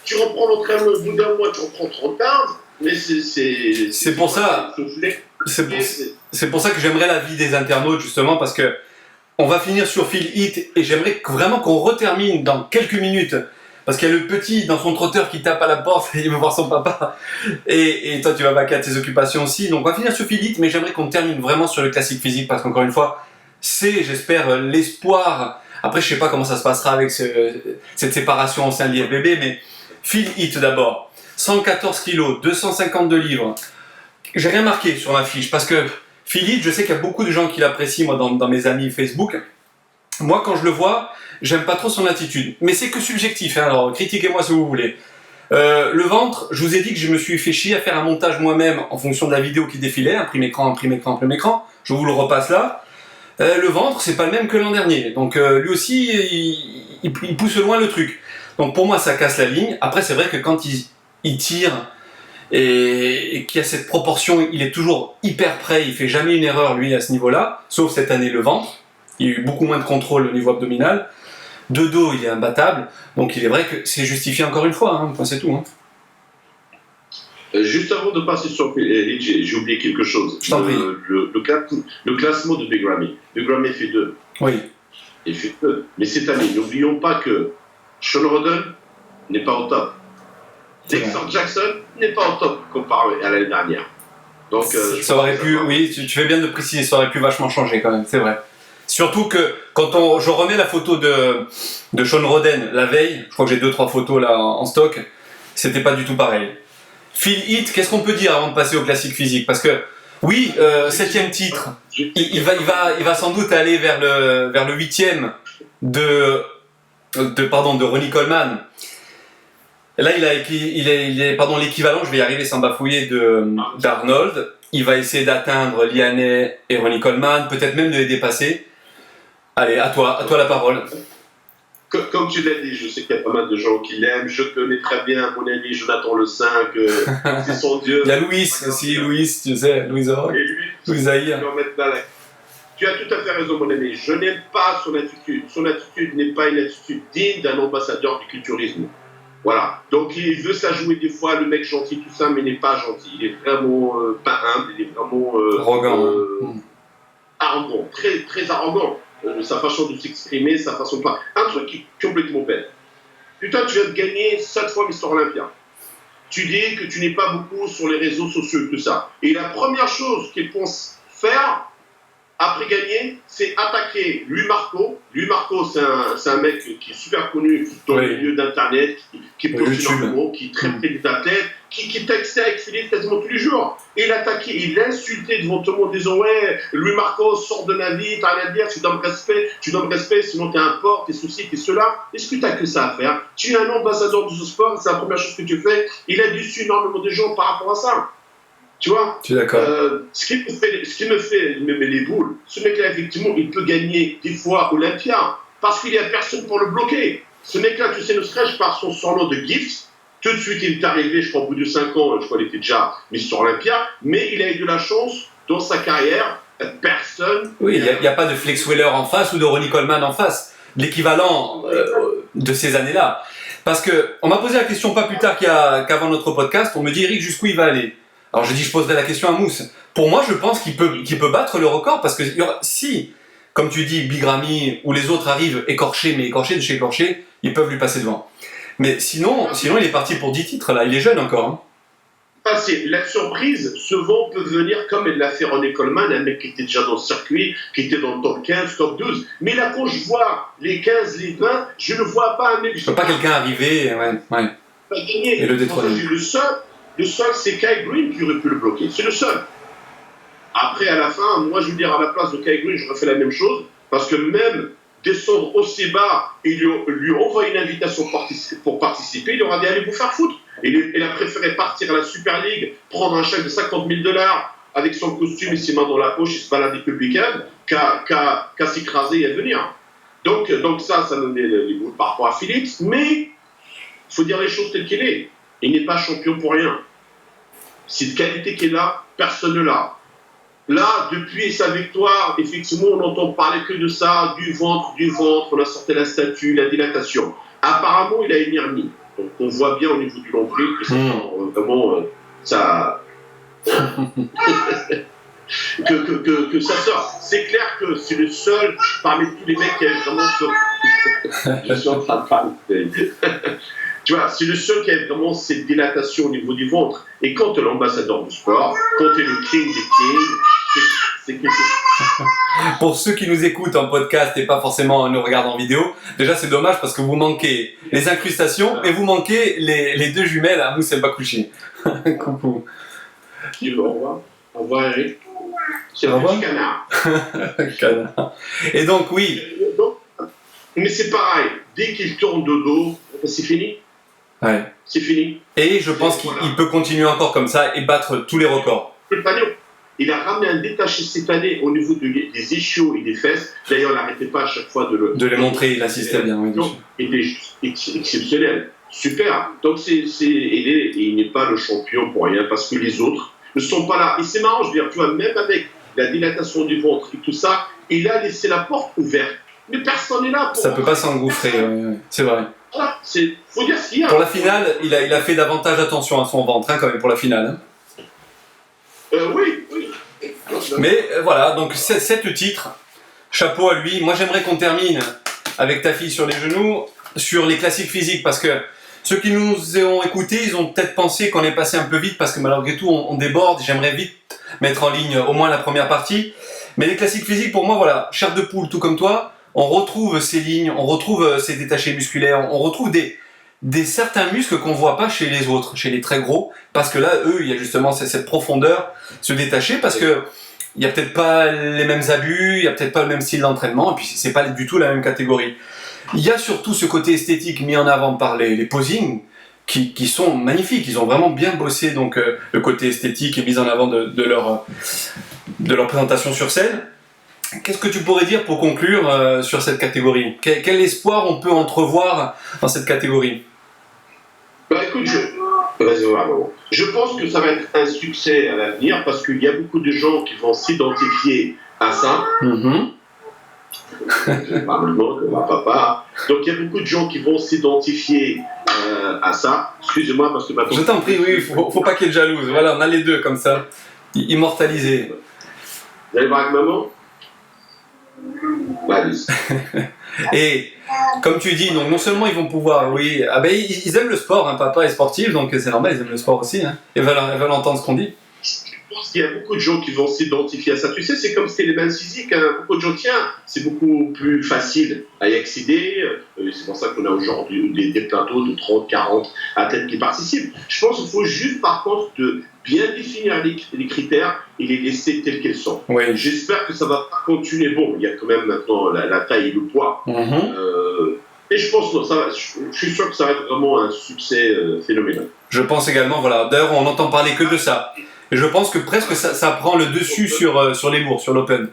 tu reprends l'entraînement au bout d'un mois, tu reprends 30 pounds, mais c'est pour ça. C'est pour ça que j'aimerais l'avis des internautes, justement, parce que on va finir sur Phil Heath, et j'aimerais vraiment qu'on retermine dans quelques minutes. Parce qu'il y a le petit dans son trotteur qui tape à la porte et il veut voir son papa. Et toi, tu vas vaquer à tes occupations aussi. Donc, on va finir sur Phil Heath, mais j'aimerais qu'on termine vraiment sur le classique physique parce qu'encore une fois, c'est, j'espère, l'espoir. Après, je sais pas comment ça se passera avec cette séparation au sein de l'IFBB, mais Phil Heath d'abord. 114 kilos, 252 livres. J'ai rien marqué sur ma fiche parce que Phil Heath, je sais qu'il y a beaucoup de gens qui l'apprécient, moi, dans mes amis Facebook. Moi, quand je le vois, j'aime pas trop son attitude. Mais c'est que subjectif, hein, alors critiquez-moi si vous voulez. Le ventre, je vous ai dit que je me suis fait chier à faire un montage moi-même en fonction de la vidéo qui défilait, imprime écran. Je vous le repasse là. Le ventre, c'est pas le même que l'an dernier. Donc lui aussi, il pousse loin le truc. Donc pour moi, ça casse la ligne. Après, c'est vrai que quand il tire et qu'il y a cette proportion, il est toujours hyper prêt. Il fait jamais une erreur, lui, à ce niveau-là. Sauf cette année, le ventre. Il y a eu beaucoup moins de contrôle au niveau abdominal. De dos, il est imbattable. Donc il est vrai que c'est justifié encore une fois. Hein. C'est tout. Hein. Juste avant de passer sur j'ai oublié quelque chose. Je t'en prie. Le classement de Big Ramy. Big Ramy fait 2. Oui. Il fait 2. Mais cette année, n'oublions pas que Sean Roden n'est pas au top. Dexter Jackson n'est pas au top comparé à l'année dernière. Donc, ça aurait pu, oui, tu fais bien de préciser, ça aurait pu vachement changer quand même, c'est vrai. Surtout que quand je remets la photo de Sean Roden la veille, je crois que j'ai 2-3 photos là en stock, c'était pas du tout pareil. Phil Heath, qu'est-ce qu'on peut dire avant de passer au classique physique? Parce que oui, 7e titre, il va sans doute aller vers le 8e de Ronnie Coleman. Là, il est l'équivalent, je vais y arriver sans bafouiller, d'Arnold. Il va essayer d'atteindre Liane et Ronnie Coleman, peut-être même de les dépasser. Allez, à toi la parole. Comme tu l'as dit, je sais qu'il y a pas mal de gens qui l'aiment. Je connais très bien mon ami Jonathan Le 5, c'est son dieu. Il y a Louis aussi, tu sais, Louis Zahir. Louis Zahir. Tu as tout à fait raison, mon ami. Je n'aime pas son attitude. Son attitude n'est pas une attitude digne d'un ambassadeur du culturisme. Voilà. Donc, il veut ça jouer des fois, le mec gentil, tout ça, mais il n'est pas gentil. Il est vraiment pas humble, il est vraiment arrogant. Arrogant, très, très arrogant. Sa façon de s'exprimer, sa façon de parler. Un truc qui est complètement bête. Putain, tu viens de gagner 7 fois Mister Olympia. Tu dis que tu n'es pas beaucoup sur les réseaux sociaux et tout ça. Et la première chose qu'il pense faire, après gagner, c'est attaquer Louis Marco. Louis Marco, c'est un mec qui est super connu dans le milieu d'Internet, qui poste énormément, qui est très près d'athlète, qui textait avec Philippe quasiment tous les jours. Et il attaquait, il l'insultait devant tout le monde en disant « Ouais, Louis Marco, sors de ma vie, t'as rien à dire, tu donnes respect, sinon t'es un porc, t'es ceci, t'es cela. » Est-ce que t'as que ça à faire? Tu es un ambassadeur de ce sport, c'est la première chose que tu fais. Il a déçu énormément de gens par rapport à ça. Tu vois, je suis d'accord. Ce qui me met les boules, ce mec-là, effectivement, il peut gagner des fois Olympia parce qu'il n'y a personne pour le bloquer. Ce mec-là, tu sais, ne serait-ce par son surnom de Gift, tout de suite, il est arrivé, je crois, au bout de 5 ans, je crois qu'il était déjà Mister Olympia, mais il a eu de la chance dans sa carrière, personne. Oui, il n'y a pas de Flex Wheeler en face ou de Ronnie Coleman en face, l'équivalent de ces années-là. Parce qu'on m'a posé la question pas plus tard qu'avant notre podcast, on me dit, Eric, jusqu'où il va aller? Alors je poserai la question à Mousse. Pour moi, je pense qu'il peut battre le record parce que si, comme tu dis, Big Ramy ou les autres arrivent écorchés de chez écorchés, ils peuvent lui passer devant. Mais sinon, il est parti pour 10 titres là. Il est jeune encore. Hein. La surprise, souvent peut venir comme elle l'a fait Ronnie Coleman, un mec qui était déjà dans le circuit, qui était dans le top 15, top 12. Mais là, quand je vois les 15, les 20, je ne vois pas un mec. Je ne peux pas quelqu'un arriver, ouais. Et le détrôner. Le seul, c'est Kai Green qui aurait pu le bloquer. C'est le seul. Après, à la fin, moi, je veux dire, à la place de Kai Green, j'aurais fait la même chose. Parce que même descendre aussi bas et lui envoyer une invitation pour participer, il aura dit allez vous faire foutre. Il a préféré partir à la Super League, prendre un chèque de 50 000 $ avec son costume et ses mains dans la poche et se balader que le week-end, qu'à s'écraser et à venir. Donc ça donne les bouts par rapport à Phillips, mais il faut dire les choses telles qu'elles est. Il n'est pas champion pour rien. Cette qualité qu'il a, personne ne l'a. Là, depuis sa victoire, effectivement, on n'entend parler que de ça, du ventre, on a sorti la statue, la dilatation. Apparemment, il a une hernie. Donc on voit bien au niveau du nombril que ça vraiment ça que ça sort. C'est clair que c'est le seul parmi tous les mecs qui a vraiment je suis en train de parler. Tu vois, c'est le seul qui a vraiment cette dilatation au niveau du ventre. Et quand tu es l'ambassadeur du sport, quand tu es le king des kings, c'est quelque chose. Pour ceux qui nous écoutent en podcast et pas forcément nous regardent en vidéo, déjà c'est dommage parce que vous manquez les incrustations et vous manquez les deux jumelles à Moussa El Bakouchi. Coucou. Au revoir Eric. C'est un petit canard. Canard. Et donc oui. Mais c'est pareil, dès qu'il tourne de dos, c'est fini. Ouais. C'est fini. Et je pense qu'il peut continuer encore comme ça et battre tous les records. Il a ramené un détaché cette année au niveau des ischios et des fesses. D'ailleurs, il n'arrêtait pas à chaque fois de les montrer, il insistait bien. Oui, il était exceptionnel. Super. Donc, il n'est pas le champion pour rien parce que les autres ne sont pas là. Et c'est marrant, je veux dire, tu vois, même avec la dilatation du ventre et tout ça, il a laissé la porte ouverte. Mais personne n'est là. Ça ne peut pas s'engouffrer, c'est vrai. Voilà, faut dire ce qu'il y a. Pour la finale, il a fait davantage attention à son ventre, quand même, pour la finale. Oui. Mais voilà, donc 7 titres, chapeau à lui. Moi j'aimerais qu'on termine avec ta fille sur les genoux, sur les classiques physiques, parce que ceux qui nous ont écoutés, ils ont peut-être pensé qu'on est passé un peu vite, parce que malgré tout on déborde, j'aimerais vite mettre en ligne au moins la première partie. Mais les classiques physiques, pour moi, voilà, chair de poule, tout comme toi, on retrouve ces lignes, on retrouve ces détachés musculaires, on retrouve certains muscles qu'on voit pas chez les autres, chez les très gros, parce que là, eux, il y a justement cette profondeur, se détacher, parce que il y a peut-être pas les mêmes abus, il y a peut-être pas le même style d'entraînement, et puis c'est pas du tout la même catégorie. Il y a surtout ce côté esthétique mis en avant par les posings, qui sont magnifiques, ils ont vraiment bien bossé donc le côté esthétique et mis en avant de leur présentation sur scène. Qu'est-ce que tu pourrais dire pour conclure sur cette catégorie ? Quel espoir on peut entrevoir dans cette catégorie ? Bah écoute, je pense que ça va être un succès à l'avenir parce qu'il y a beaucoup de gens qui vont s'identifier à ça. Ma papa. Donc il y a beaucoup de gens qui vont s'identifier à ça. Excusez-moi parce que maintenant. Je t'en prie, oui, faut pas qu'il y ait de jalouse. Voilà, on a les deux comme ça, immortalisés. Vous allez voir avec maman ? Et comme tu dis, donc non seulement ils vont pouvoir, oui, ils aiment le sport, hein, papa est sportif, donc c'est normal, ils aiment le sport aussi, hein, et veulent entendre ce qu'on dit. Je pense qu'il y a beaucoup de gens qui vont s'identifier à ça. Tu sais, c'est comme si c'était les mains physiques. Hein. Beaucoup de gens, tiens, c'est beaucoup plus facile à y accéder. C'est pour ça qu'on a aujourd'hui des plateaux de 30, 40 athlètes qui participent. Je pense qu'il faut juste, par contre, de bien définir les critères et les laisser tels qu'elles sont. Oui. J'espère que ça va continuer. Bon, il y a quand même maintenant la taille et le poids. Et je pense que je suis sûr que ça va être vraiment un succès phénoménal. Je pense également, voilà. D'ailleurs, on n'entend parler que de ça. Et je pense que presque ça prend le dessus sur les lourds, sur l'open.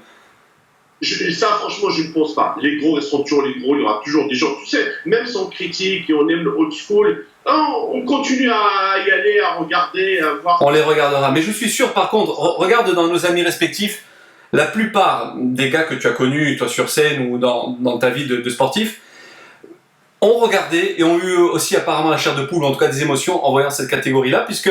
Ça, franchement, je ne pense pas. Les gros resteront toujours les gros. Il y aura toujours des gens, tu sais, même si on critique et on aime le old school, on continue à y aller, à regarder, à voir. On les regardera. Mais je suis sûr, par contre, regarde dans nos amis respectifs, la plupart des gars que tu as connus, toi sur scène ou dans ta vie de sportif, ont regardé et ont eu aussi apparemment la chair de poule, en tout cas des émotions en voyant cette catégorie-là, puisque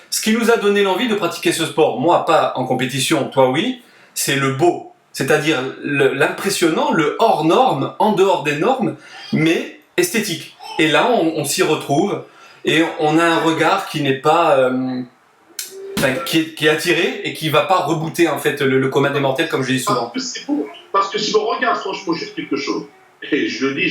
ce qui nous a donné l'envie de pratiquer ce sport, moi pas en compétition, toi oui, c'est le beau, c'est-à-dire l'impressionnant, le hors norme, en dehors des normes, mais esthétique. Et là, on s'y retrouve et on a un regard qui n'est pas, qui est attiré et qui ne va pas rebooter en fait le commun des mortels, comme je dis souvent. Parce que si on regarde franchement juste quelque chose, et je le dis,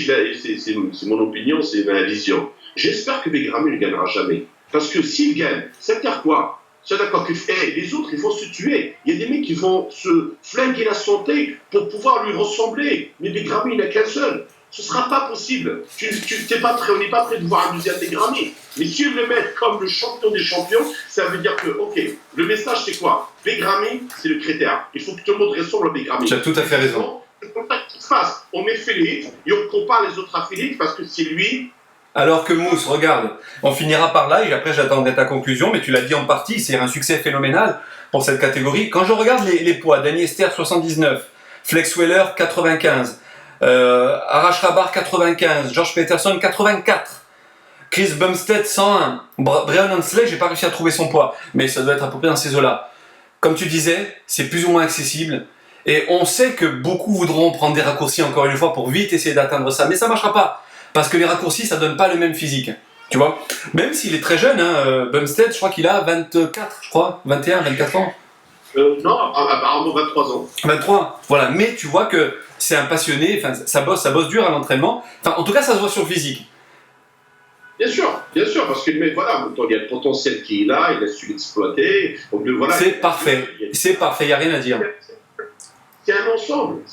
c'est mon opinion, c'est ma vision. J'espère que Begramé ne gagnera jamais. Parce que s'il gagne, ça veut dire quoi ? C'est d'accord que les autres, ils vont se tuer. Il y a des mecs qui vont se flinguer la santé pour pouvoir lui ressembler. Mais Grammy, il n'y en a qu'un seul. Ce ne sera pas possible. On n'est pas prêt de voir un deuxième Grammy. Mais si on le met comme le champion des champions, ça veut dire que, ok, le message c'est quoi? Grammy, c'est le critère. Il faut que tout le monde ressemble à Grammy. Tu as tout à fait raison. On met Philippe et on compare les autres à Philippe parce que c'est lui. Alors que Mousse, regarde, on finira par là et après j'attendrai ta conclusion, mais tu l'as dit en partie, c'est un succès phénoménal pour cette catégorie. Quand je regarde les poids, Danny Esther 79, Flex Weller 95, Arash Rabar 95, George Peterson 84, Chris Bumstead 101, Brian Hansley, j'ai pas réussi à trouver son poids, mais ça doit être à peu près dans ces eaux-là. Comme tu disais, c'est plus ou moins accessible et on sait que beaucoup voudront prendre des raccourcis encore une fois pour vite essayer d'atteindre ça, mais ça marchera pas. Parce que les raccourcis, ça donne pas le même physique. Tu vois? Même s'il est très jeune, hein, Bumstead, je crois qu'il a 24, je crois, 21, 24 ans. Non, apparemment 23 ans. 23, voilà. Mais tu vois que c'est un passionné, ça bosse dur à l'entraînement. Enfin, en tout cas, ça se voit sur le physique. Bien sûr, parce que mais voilà, il y a le potentiel qu'il a, il a su l'exploiter. Voilà, c'est parfait, il n'y a rien à dire. C'est un ensemble.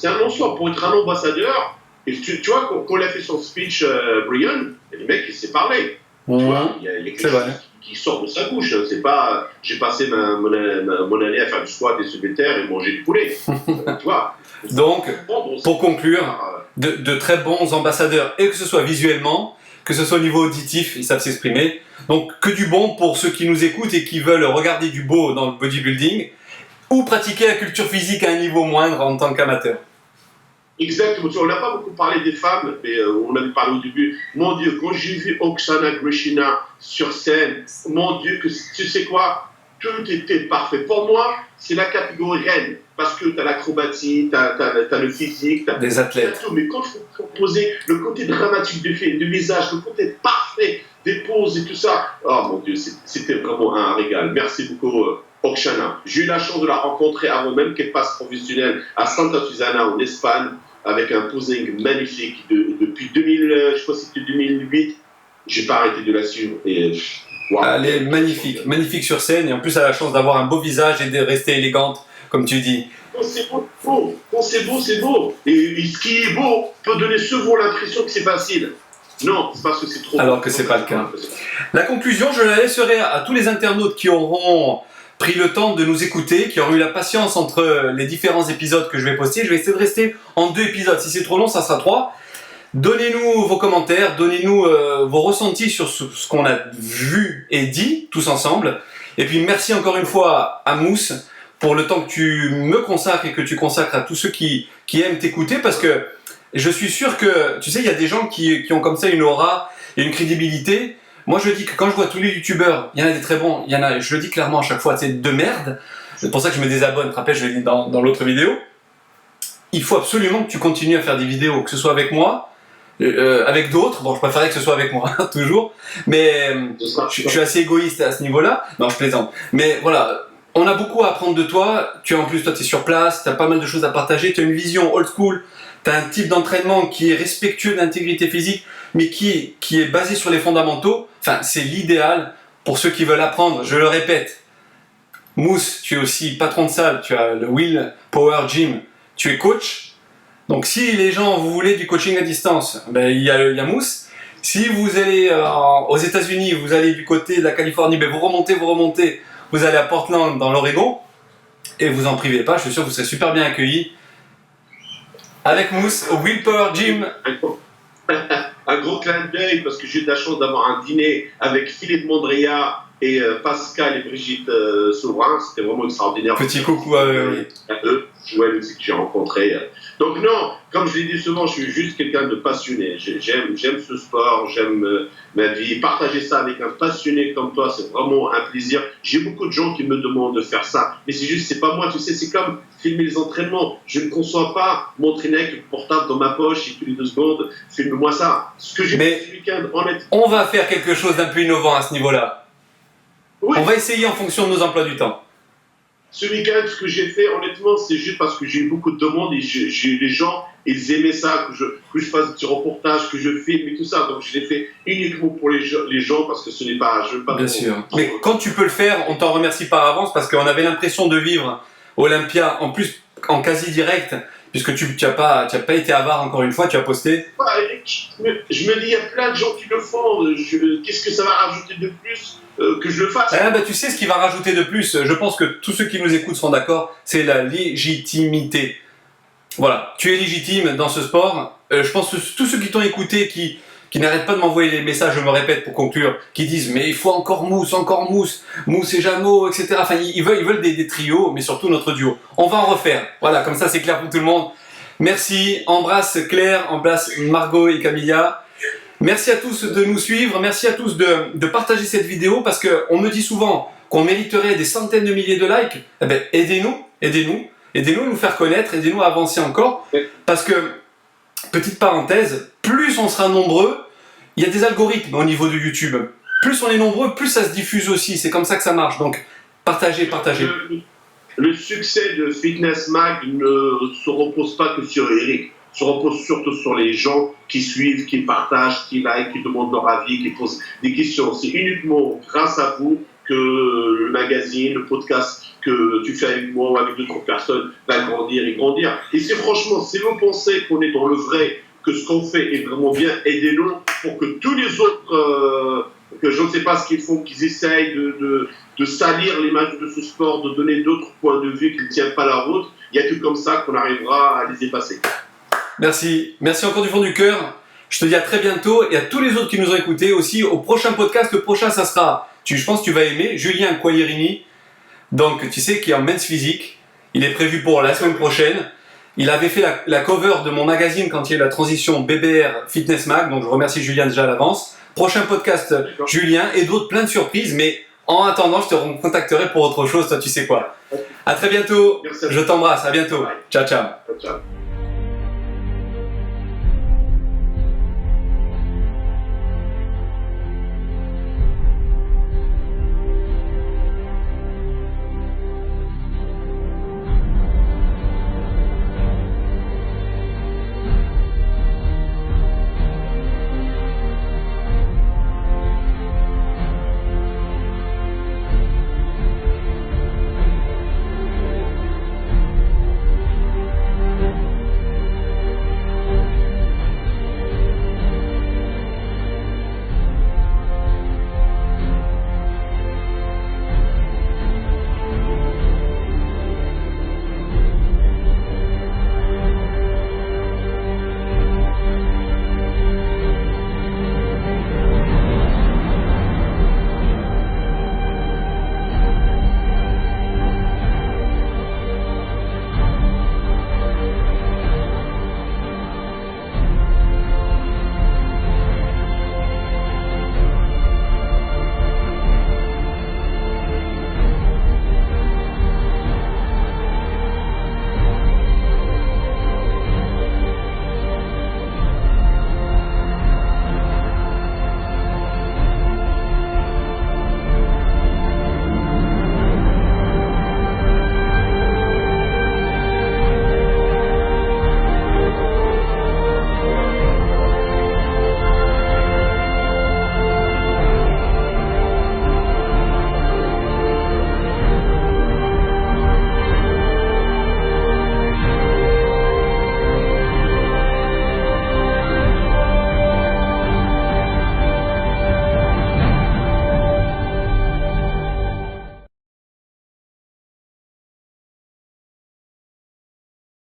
Pour être un ambassadeur. Et tu vois, quand il a fait son speech, Brian, les mecs, il s'est parlé. Tu vois, il y a quelque chose qui sort de sa bouche. C'est pas, j'ai passé mon année à faire du squat et soulever de terre et manger du poulet. Tu vois. Donc, pour conclure, de très bons ambassadeurs, et que ce soit visuellement, que ce soit au niveau auditif, ils savent s'exprimer. Donc, que du bon pour ceux qui nous écoutent et qui veulent regarder du beau dans le bodybuilding, ou pratiquer la culture physique à un niveau moindre en tant qu'amateur. Exactement. On n'a pas beaucoup parlé des femmes, mais on avait parlé au début. Mon Dieu, quand j'ai vu Oksana Grishina sur scène, mon Dieu, tu sais quoi? Tout était parfait. Pour moi, c'est la catégorie reine. Parce que tu as l'acrobatie, tu as le physique, tu as des athlètes. Tout. Mais quand il faut poser le côté dramatique du visage, le côté parfait des poses et tout ça, oh mon Dieu, c'était vraiment un régal. Merci beaucoup. Oksana. J'ai eu la chance de la rencontrer avant même qu'elle passe professionnelle à Santa Susana en Espagne avec un posing magnifique depuis 2000, je crois que c'était 2008. J'ai pas arrêté de la suivre et wow. Elle est magnifique sur scène et en plus elle a la chance d'avoir un beau visage et de rester élégante comme tu dis. Quand c'est beau, c'est beau. Et ce qui est beau peut donner souvent l'impression que c'est facile. Non, c'est parce que c'est trop. Alors que c'est pas le cas. La conclusion, je la laisserai à tous les internautes qui auront pris le temps de nous écouter, qui auront eu la patience entre les différents épisodes que je vais poster. Je vais essayer de rester en 2 épisodes. Si c'est trop long, ça sera 3. Donnez-nous vos commentaires, donnez-nous vos ressentis sur ce qu'on a vu et dit, tous ensemble. Et puis merci encore une fois à Mousse pour le temps que tu me consacres et que tu consacres à tous ceux qui aiment t'écouter, parce que je suis sûr que, tu sais, il y a des gens qui ont comme ça une aura et une crédibilité. Moi, je dis que quand je vois tous les youtubeurs, il y en a des très bons, il y en a, je le dis clairement à chaque fois, c'est de merde. C'est pour ça que je me désabonne. Tu te rappelles, je l'ai dit dans l'autre vidéo. Il faut absolument que tu continues à faire des vidéos, que ce soit avec moi, avec d'autres. Bon, je préférerais que ce soit avec moi, toujours. Mais je suis assez égoïste à ce niveau-là. Non, je plaisante. Mais voilà, on a beaucoup à apprendre de toi. En plus, toi, tu es sur place, tu as pas mal de choses à partager. Tu as une vision old school. Tu as un type d'entraînement qui est respectueux de l'intégrité physique, mais qui est basé sur les fondamentaux. Enfin, c'est l'idéal pour ceux qui veulent apprendre. Je le répète, Mousse, tu es aussi patron de salle, tu as le Will Power Gym, tu es coach. Donc si les gens, vous voulez du coaching à distance, ben, il y a Mousse. Si vous allez aux États-Unis, vous allez du côté de la Californie, ben, vous remontez, vous allez à Portland, dans l'Oregon, et vous en privez pas, je suis sûr que vous serez super bien accueillis avec Mousse au Will Power Gym. Un gros clin d'œil parce que j'ai eu la chance d'avoir un dîner avec Philippe Mondria et Pascal et Brigitte Sauvrin. C'était vraiment extraordinaire. Petit coucou à eux. Ouais, c'est que j'ai rencontré. Donc non, comme je l'ai dit souvent, je suis juste quelqu'un de passionné. J'aime ce sport, j'aime ma vie. Partager ça avec un passionné comme toi, c'est vraiment un plaisir. J'ai beaucoup de gens qui me demandent de faire ça, mais c'est juste, c'est pas moi, tu sais, c'est comme filmer les entraînements. Je ne conçois pas m'entraîner avec le portable dans ma poche et tous les 2 secondes, filme-moi ça. Ce que j'ai fait ce week-end, honnêtement. On va faire quelque chose d'un peu innovant à ce niveau-là. Oui. On va essayer en fonction de nos emplois du temps. ce week-end, ce que j'ai fait, honnêtement, c'est juste parce que j'ai eu beaucoup de demandes et les gens, ils aimaient ça, que je fasse des reportages, que je filme et tout ça. Donc, je l'ai fait uniquement pour les gens parce que ce n'est pas, je veux pas. Bien sûr. Mais quand tu peux le faire, on t'en remercie par avance parce qu'on avait l'impression de vivre Olympia en plus en quasi direct, puisque tu n'as pas été avare encore une fois, tu as posté. Je me dis, il y a plein de gens qui le font. Qu'est-ce que ça va rajouter de plus que je le fasse? Tu sais ce qui va rajouter de plus, je pense que tous ceux qui nous écoutent seront d'accord, c'est la légitimité. Voilà, tu es légitime dans ce sport. Je pense que tous ceux qui t'ont écouté, qui n'arrêtent pas de m'envoyer des messages, je me répète pour conclure, qui disent mais il faut encore Mousse et Jameau, etc. Enfin, ils veulent des trios, mais surtout notre duo. On va en refaire. Voilà, comme ça c'est clair pour tout le monde. Merci, embrasse Claire, embrasse Margot et Camilla. Merci à tous de nous suivre, merci à tous de partager cette vidéo parce qu'on me dit souvent qu'on mériterait des centaines de milliers de likes. Eh bien, aidez-nous à nous faire connaître, aidez-nous à avancer encore parce que, petite parenthèse, plus on sera nombreux, il y a des algorithmes au niveau de YouTube. Plus on est nombreux, plus ça se diffuse aussi, c'est comme ça que ça marche. Donc, partagez. Le succès de Fitness Mag ne se repose pas que sur Eric. Se repose surtout sur les gens qui suivent, qui partagent, qui like, qui demandent leur avis, qui posent des questions. C'est uniquement grâce à vous que le magazine, le podcast que tu fais avec moi ou avec d'autres personnes va grandir et grandir. Et c'est franchement, si vous pensez qu'on est dans le vrai, que ce qu'on fait est vraiment bien, aidez-nous pour que tous les autres, que je ne sais pas ce qu'ils font, qu'ils essayent de salir l'image de ce sport, de donner d'autres points de vue qui ne tiennent pas la route. Il n'y a que comme ça qu'on arrivera à les effacer. Merci encore du fond du cœur. Je te dis à très bientôt et à tous les autres qui nous ont écoutés aussi au prochain podcast. Le prochain, ça sera, je pense que tu vas aimer, Julien Quaglierini, donc tu sais, qui est en men's physique. Il est prévu pour la semaine prochaine. Il avait fait la cover de mon magazine quand il y a eu la transition BBR Fitness Mag, donc je remercie Julien déjà à l'avance. Prochain podcast, Julien, et d'autres, plein de surprises, mais en attendant, je te recontacterai pour autre chose, toi tu sais quoi. À très bientôt, je t'embrasse, à bientôt. Ciao. Ciao.